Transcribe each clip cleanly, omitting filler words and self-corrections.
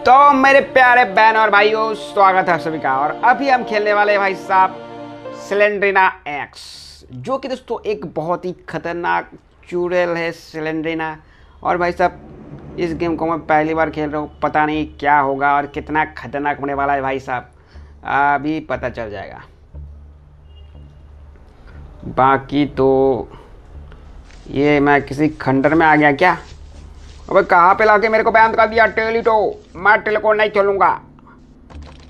तो मेरे प्यारे बहन और भाइयों, स्वागत है सभी का। और अभी हम खेलने वाले हैं भाई साहब स्लेंड्रीना एक्स, जो कि दोस्तों एक बहुत ही खतरनाक चुड़ैल है स्लेंड्रीना। और भाई साहब इस गेम को मैं पहली बार खेल रहा हूँ, पता नहीं क्या होगा और कितना खतरनाक होने वाला है भाई साहब, अभी पता चल जाएगा। बाकी तो ये मैं किसी खंडर में आ गया क्या? अबे कहाँ पे लाके मेरे को बंद कर दिया? टेलीटो, मैं टेलीको नहीं खेलूंगा।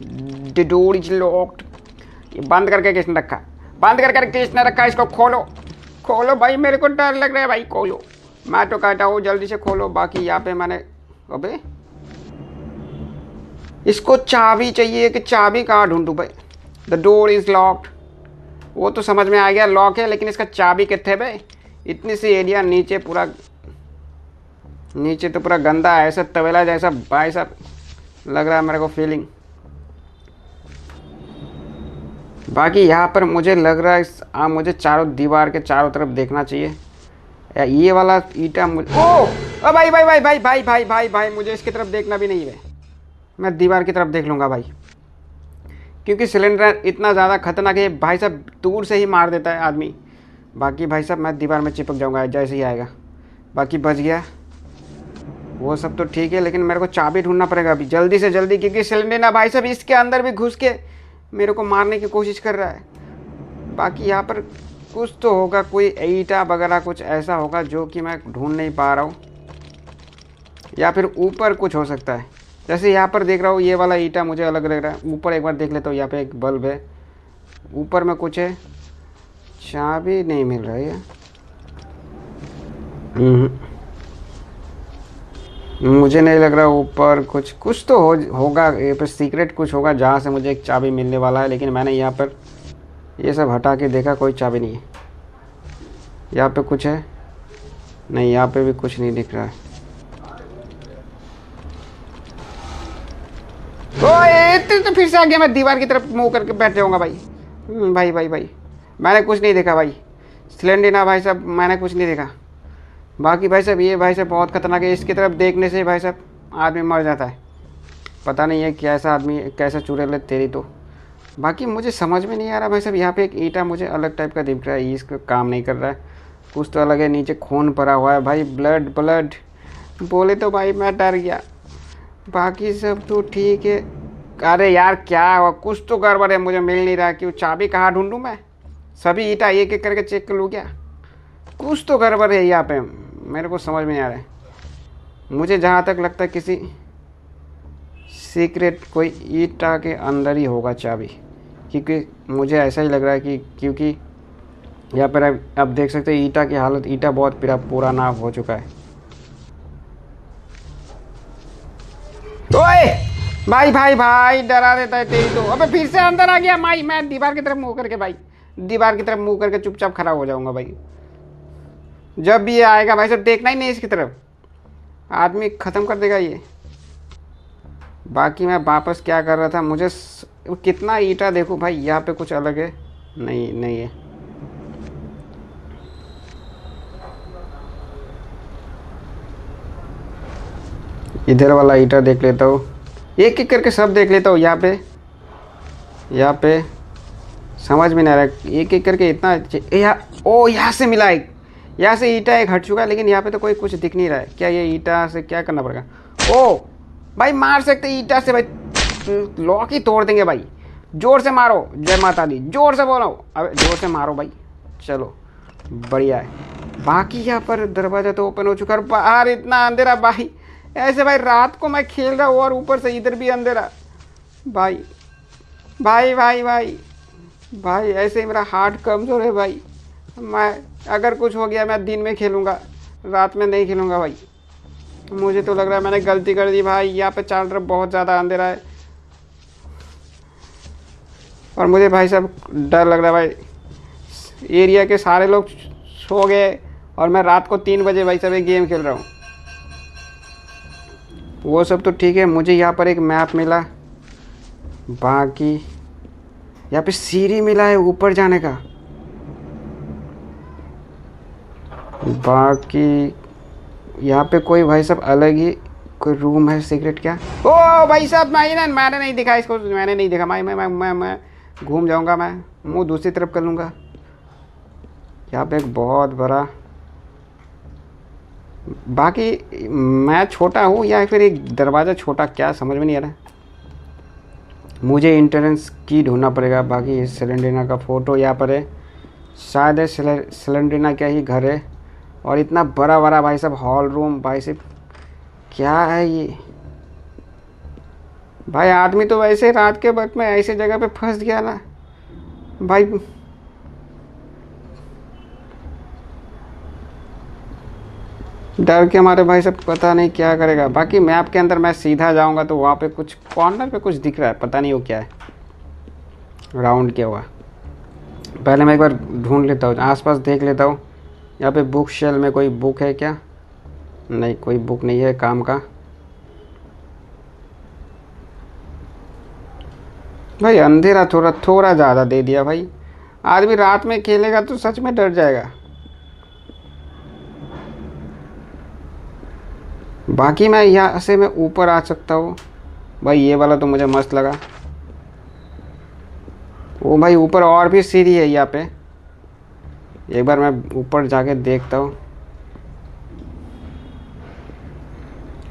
The door is locked. ये बंद करके किसने रखा? बंद करके किसने रखा? इसको खोलो, खोलो भाई, मेरे को डर लग रहा है भाई। खोलो, मैं तो कहता हूँ जल्दी से खोलो। बाकी यहाँ पे मैंने, अबे इसको चाबी चाहिए कि चाबी कहाँ ढूंढूं भाई? द डोर इज लॉक्ड, वो तो समझ में आ गया लॉक है, लेकिन इसका चाबी कितने भाई? इतनी सी एरिया, नीचे पूरा, नीचे तो पूरा गंदा है, ऐसा तवेला जैसा भाई साहब लग रहा है मेरे को फीलिंग। बाकी यहाँ पर मुझे लग रहा है मुझे चारों दीवार के चारों तरफ देखना चाहिए। या ये वाला ईटा मुझे, ओ भाई भाई भाई भाई भाई भाई भाई भाई, मुझे इसकी तरफ देखना भी नहीं है। मैं दीवार की तरफ देख लूँगा भाई, क्योंकि सिलेंडर इतना ज़्यादा खतरनाक है भाई साहब, दूर से ही मार देता है आदमी। बाकी भाई साहब मैं दीवार में चिपक जाऊँगा जैसे ही आएगा। बाकी बच गया, वो सब तो ठीक है, लेकिन मेरे को चाबी ढूंढना पड़ेगा अभी जल्दी से जल्दी, क्योंकि सिलेंडर ना भाई साहब इसके अंदर भी घुस के मेरे को मारने की कोशिश कर रहा है। बाकी यहाँ पर कुछ तो होगा, कोई ईटा वगैरह कुछ ऐसा होगा जो कि मैं ढूंढ नहीं पा रहा हूँ, या फिर ऊपर कुछ हो सकता है। जैसे यहाँ पर देख रहा हूँ ये वाला ईटा मुझे अलग लग रहा है। ऊपर एक बार देख लेता हूँ, यहाँ पे एक बल्ब है, ऊपर में कुछ है। चाबी नहीं मिल रही है। मुझे नहीं लग रहा ऊपर कुछ तो होगा, ये पर सीक्रेट कुछ होगा जहाँ से मुझे एक चाबी मिलने वाला है। लेकिन मैंने यहाँ पर ये सब हटा के देखा, कोई चाबी नहीं है। यहाँ पे कुछ है? नहीं, यहाँ पे भी कुछ नहीं दिख रहा है। ओए तो फिर से आ गया, मैं दीवार की तरफ मुँह करके बैठ जाऊँगा भाई। भाई भाई भाई, मैंने कुछ नहीं देखा भाई। सिलेंडर भाई साहब, मैंने कुछ नहीं देखा। बाकी भाई साहब ये भाई साहब बहुत खतरनाक है, इसकी तरफ देखने से भाई साहब आदमी मर जाता है। पता नहीं है कैसा आदमी, कैसा चुड़ैल है तेरी तो। बाकी मुझे समझ में नहीं आ रहा भाई साहब, यहाँ पे एक ईंटा मुझे अलग टाइप का दिख रहा है, इसका काम नहीं कर रहा है, कुछ तो अलग है। नीचे खून पड़ा हुआ है भाई, ब्लड ब्लड बोले तो भाई मैं डर गया। बाकी सब तो ठीक है। अरे यार क्या हुआ? कुछ तो गड़बड़ है, मुझे मिल नहीं रहा। क्यों? चाबी कहाँ ढूंढूं मैं? सभी ईंटा एक एक करके चेक कर लूँ क्या? कुछ तो गड़बड़ है यहाँ पे, मेरे को समझ में नहीं आ रहा है। मुझे जहाँ तक लगता है किसी सीक्रेट कोई ईटा के अंदर ही होगा चाबी, क्योंकि मुझे ऐसा ही लग रहा है कि क्योंकि यहाँ पर अब देख सकते हैं ईटा की हालत, ईटा बहुत पुराना हो चुका है। ओए भाई भाई भाई, डरा देता है तेरी तो। अबे फिर से अंदर आ गया भाई। मैं दीवार की तरफ मुँह करके भाई, दीवार की तरफ मुँह करके चुपचाप खड़ा हो जाऊँगा भाई। जब भी ये आएगा भाई साहब देखना ही नहीं इसकी तरफ, आदमी ख़त्म कर देगा ये। बाकी मैं वापस क्या कर रहा था, मुझे कितना ईंटा देखूं भाई, यहाँ पे कुछ अलग है? नहीं नहीं है। इधर वाला ईंटा देख लेता हूँ, एक एक करके सब देख लेता हूँ। यहाँ पे समझ में नहीं आ रहा, एक एक करके इतना। यहाँ से मिला एक, यहाँ से ईंटा एक हट चुका है, लेकिन यहाँ पे तो कोई कुछ दिख नहीं रहा है। क्या ये ईंटा से क्या करना पड़ेगा? ओ भाई मार सकते ईंटा से भाई, लॉक ही तोड़ देंगे भाई। जोर से मारो, जय माता दी, जोर से बोलो। अबे जोर से मारो भाई, चलो बढ़िया है। बाकी यहाँ पर दरवाज़ा तो ओपन हो चुका है, बाहर इतना अंधेरा भाई। ऐसे भाई रात को मैं खेल रहा हूँ और ऊपर से इधर भी अंधेरा भाई। भाई भाई भाई भाई, ऐसे ही मेरा हार्ट कमज़ोर है भाई। मैं अगर कुछ हो गया मैं दिन में खेलूँगा, रात में नहीं खेलूँगा भाई। मुझे तो लग रहा है मैंने गलती कर दी भाई। यहाँ पे चारों तरफ बहुत ज़्यादा अंधेरा है और मुझे भाई साहब डर लग रहा है भाई। एरिया के सारे लोग सो गए और मैं रात को 3 बजे भाई साहब एक गेम खेल रहा हूँ। वो सब तो ठीक है, मुझे यहाँ पर एक मैप मिला। बाकी यहाँ पे सीढ़ी मिला है ऊपर जाने का। बाकी यहाँ पे कोई भाई साहब अलग ही कोई रूम है सीक्रेट क्या? ओ भाई साहब, मैंने नहीं देखा इसको, मैंने नहीं देखा। मैं घूम जाऊंगा, मैं मुंह दूसरी तरफ कर लूँगा। यहाँ पे एक बहुत बड़ा, बाकी मैं छोटा हूँ या फिर एक दरवाज़ा छोटा, क्या समझ में नहीं आ रहा। मुझे एंट्रेंस की ढूंढना पड़ेगा। बाकी सिलेंडरिना का फ़ोटो यहाँ पर है, शायद है सिलेंडरिना क्या ही घर है। और इतना बड़ा बड़ा भाई साहब हॉल रूम, भाई साहब क्या है ये भाई? आदमी तो वैसे रात के वक्त में ऐसे जगह पे फंस गया ना भाई। डर के हमारे भाई साहब पता नहीं क्या करेगा। बाकी मैप के अंदर मैं सीधा जाऊंगा तो वहाँ पे कुछ कॉर्नर पे कुछ दिख रहा है, पता नहीं वो क्या है, राउंड क्या हुआ। पहले मैं एक बार ढूंढ लेता हूँ, आसपास देख लेता हूँ। यहाँ पे बुक शेल में कोई बुक है क्या? नहीं, कोई बुक नहीं है काम का। भाई अंधेरा थोड़ा थोड़ा ज़्यादा दे दिया भाई। आदमी रात में खेलेगा तो सच में डर जाएगा। बाकी मैं यहाँ से मैं ऊपर आ सकता हूँ भाई। ये वाला तो मुझे मस्त लगा। ओ भाई ऊपर और भी सीढ़ी है यहाँ पे, एक बार मैं ऊपर जाके देखता हूँ।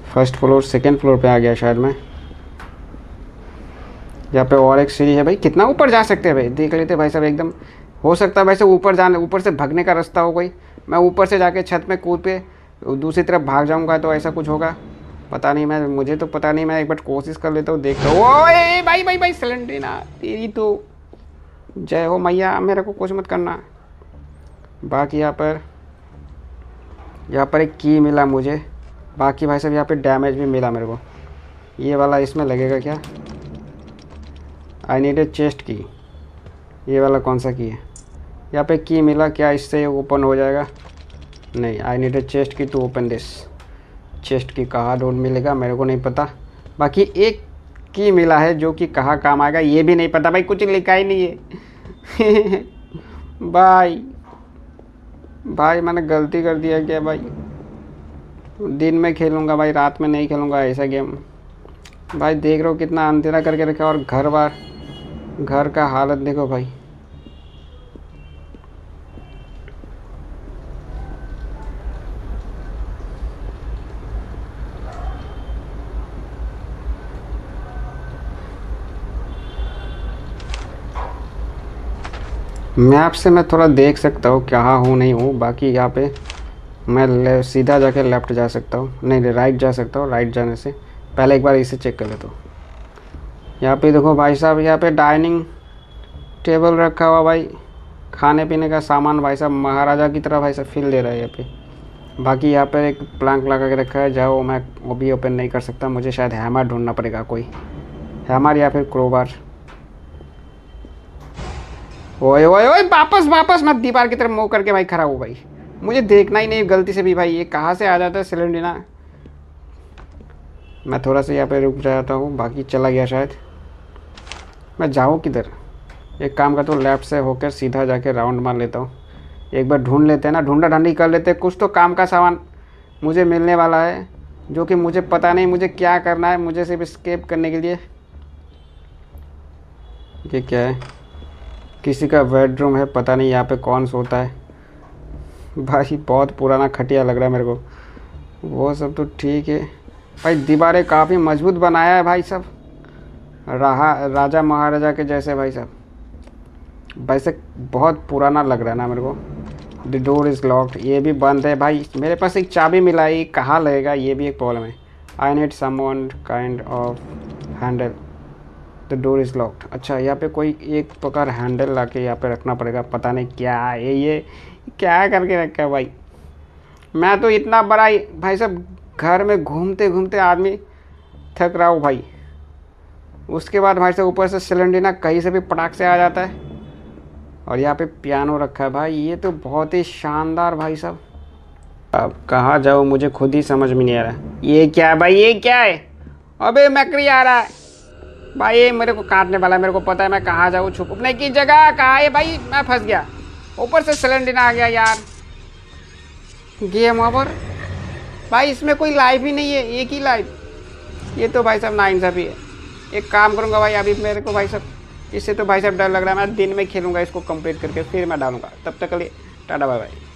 फर्स्ट फ्लोर सेकंड फ्लोर पे आ गया शायद मैं। यहाँ पे और एक सीढ़ी है भाई। कितना ऊपर जा सकते हैं भाई, देख लेते भाई साहब। एकदम हो सकता है वैसे ऊपर जाने, ऊपर से भागने का रास्ता हो कोई। मैं ऊपर से जाके छत में कूद पे दूसरी तरफ भाग जाऊंगा तो ऐसा कुछ होगा, पता नहीं। मुझे तो पता नहीं, मैं एक बार कोशिश कर लेता हूँ, देखता हूँ। ओए भाई भाई भाई सिलेंडरिना, तेरी तो जय हो मैया, मेरे को कुछ मत करना। बाकी यहाँ पर एक की मिला मुझे। बाकी भाई साहब यहाँ पे डैमेज भी मिला मेरे को। ये वाला इसमें लगेगा क्या? आई नीड ए चेस्ट की। ये वाला कौन सा की है? यहाँ पे की मिला क्या, इससे ओपन हो जाएगा? नहीं, आई नीड ए चेस्ट की टू ओपन दिस। चेस्ट की कहाँ ढूंढ मिलेगा मेरे को नहीं पता। बाकी एक की मिला है जो कि कहाँ काम आएगा ये भी नहीं पता भाई, कुछ लिखा ही नहीं है। भाई मैंने गलती कर दिया क्या भाई? दिन में खेलूँगा भाई, रात में नहीं खेलूँगा ऐसा गेम। भाई देख रहे हो कितना अंधेरा करके रखा, और घर का हालत देखो भाई। मैप से मैं थोड़ा देख सकता हूँ कहाँ हूँ नहीं हूँ। बाकी यहाँ पे मैं सीधा जाके लेफ़्ट जा सकता हूँ, नहीं राइट जा सकता हूँ। राइट जाने से पहले एक बार इसे चेक कर लेता हूँ। यहाँ पे देखो भाई साहब, यहाँ पे डाइनिंग टेबल रखा हुआ भाई, खाने पीने का सामान भाई साहब महाराजा की तरह भाई साहब फील दे रहा है यहाँ पे। बाकी यहाँ पर एक प्लांक लगा के रखा है, जाओ मैं वो भी ओपन नहीं कर सकता। मुझे शायद हैमर ढूंढना पड़ेगा, कोई हैमर या फिर क्रोबार। ओए ओए ओए, वापस मैं दीवार की तरफ मुँह करके भाई खड़ा हूँ भाई। मुझे देखना ही नहीं गलती से भी भाई, ये कहाँ से आ जाता है सिलेंडरिना। मैं थोड़ा सा यहाँ पे रुक जाता हूँ। बाकी चला गया शायद। मैं जाऊँ किधर? एक काम करता हूँ, लेफ़्ट से होकर सीधा जाके राउंड मार लेता हूँ। एक बार ढूंढ लेते हैं ना, ढूंढा ढांडी कर लेते हैं। कुछ तो काम का सामान मुझे मिलने वाला है जो कि मुझे पता नहीं मुझे क्या करना है। मुझे सिर्फ एस्केप करने के लिए। ये क्या है? किसी का बेडरूम है, पता नहीं यहाँ पे कौन सोता है भाई। बहुत पुराना खटिया लग रहा है मेरे को। वो सब तो ठीक है भाई, दीवारें काफ़ी मजबूत बनाया है भाई साहब, राजा महाराजा के जैसे भाई साहब। वैसे बहुत पुराना लग रहा है ना मेरे को। द डोर इज़ लॉक्ड, ये भी बंद है भाई। मेरे पास एक चाबी मिला है, कहाँ लगेगा ये भी एक प्रॉब्लम है। I need someone kind of Henle, the door is locked. अच्छा, यहाँ पे कोई एक प्रकार हैंडल ला के यहाँ पे रखना पड़ेगा, पता नहीं क्या है ये क्या करके रखा है भाई। मैं तो इतना बड़ा भाई साहब घर में घूमते घूमते आदमी थक रहा हूँ भाई। उसके बाद भाई साहब ऊपर से सिलेंडरिना कहीं से भी पटाख से आ जाता है। और यहाँ पे पियानो रखा है भाई, ये तो बहुत ही शानदार भाई साहब। अब कहाँ जाऊँ मुझे खुद ही समझ में नहीं आ रहा। ये क्या है भाई, ये क्या है? अबे मकड़ी आ रहा है भाई, ये मेरे को काटने वाला है। मेरे को पता है मैं कहाँ जाऊँ, छुपने की जगह कहाँ है भाई? मैं फंस गया, ऊपर से सिलेंडरिना आ गया यार। गेम ओवर भाई, इसमें कोई लाइफ ही नहीं है, एक ही लाइफ। ये तो भाई साहब नाइंसाफ़ी है। एक काम करूँगा भाई, अभी मेरे को भाई साहब इससे तो भाई साहब डर लग रहा है। मैं दिन में खेलूँगा इसको कंप्लीट करके, फिर मैं डालूँगा। तब तक के लिए टाटा बाय बाय।